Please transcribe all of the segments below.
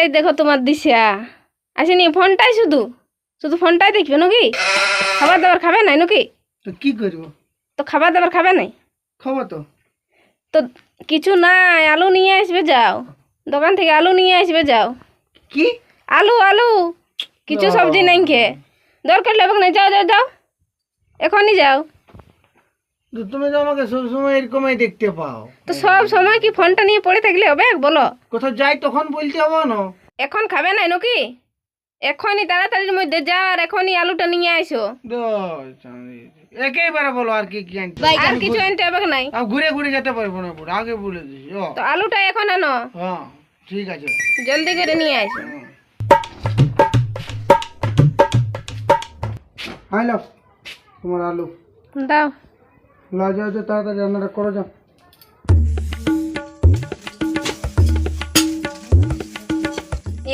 এই দেখো তোমার দিশা আসেনি, ফোনটাই শুধু শুধু ফোনটাই দেখবে নাকি? খাবার দাবার খাবে নাই নাকি? তো কি করবো? তো খাবার দাবার খাবে নাই? খাবো তো। তো কিছু নাই, আলু নিয়ে আসবে যাও, দোকান থেকে আলু নিয়ে আসবে যাও। কি? আলু আলু, কিছু সবজি নাই খেয়ে দরকার লেবে না, যাও যাও যাও, এখনই যাও। তো তুমি তো আমাকে সবসময় এরকমই দেখতে পাও। তো সব সময় কি ফোনটা নিয়ে পড়ে থাকলে হবে? বলো, কোথাও যাই তখন বলতে হবে না। এখন খাবে নাই নাকি? এখনই তাড়াতাড়ির মধ্যে যাও আর এখনই আলুটা নিয়ে আসো। একেবারে বলো আর কি কি আনতে আর কিছু আনতে হবে নাই। আমি ঘুরে ঘুরে যেতে পারবো না, পুরো আগে বলে দিছি। তো আলুটা এখন আনো, হ্যাঁ ঠিক আছে। জলদি করে নিয়ে আসো। হ্যালো, তোমার আলু দাও। না, যাও যাও, তাড়াতাড়ি রান্নাটা করো, যাও।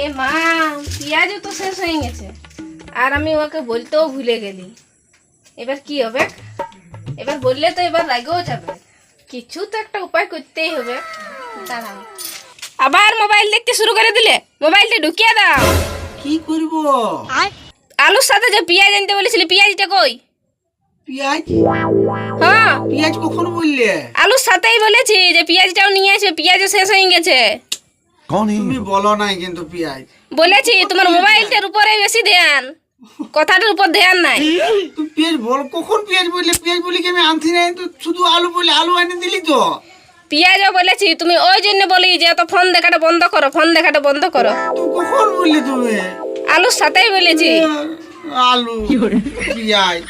এ মা, পেঁয়াজও তো শেষ হয়ে গেছে আর আমি ওকে বলতেও ভুলে গেলি। এবার কি হবে? এবার বললে তো এবার রাগেও যাবে। কিছু তো একটা উপায় করতেই হবে। দাঁড়াও, আবার মোবাইল দেখতে শুরু করে দিলে, মোবাইলটা ঢুকিয়ে দাও। কি করব? আলুর সাথে যে পেঁয়াজ আনতে বলেছিলি, পেঁয়াজটা কই? পেঁয়াজ? হ্যাঁ, পেঁয়াজ কখন বললে? আলুর সাথেই বলেছি যে পেঁয়াজটাও নিয়ে আসবে, পেঁয়াজও শেষ হয়ে গেছে। তুমি বলো নাই কিন্তু পেঁয়াজ বলেছি তোমার মোবাইলটার উপরে বেশি ধ্যান, কথাটার উপর ধ্যান নাই। তুমি পেঁয়াজ বল, কখন পেঁয়াজ বললে? পেঁয়াজ বলি কি আমি আনছি নাই তো, শুধু আলু বলে আলু এনে দিলি তো। পেঁয়াজও বলেছি, তুমি ওই জন্য বলি যে এত ফোন দেখাটা বন্ধ করো, ফোন দেখাটা বন্ধ করো। তুমি কখন বললে? তুমি আলুর সাথেই বলেছি। আলু পেঁয়াজ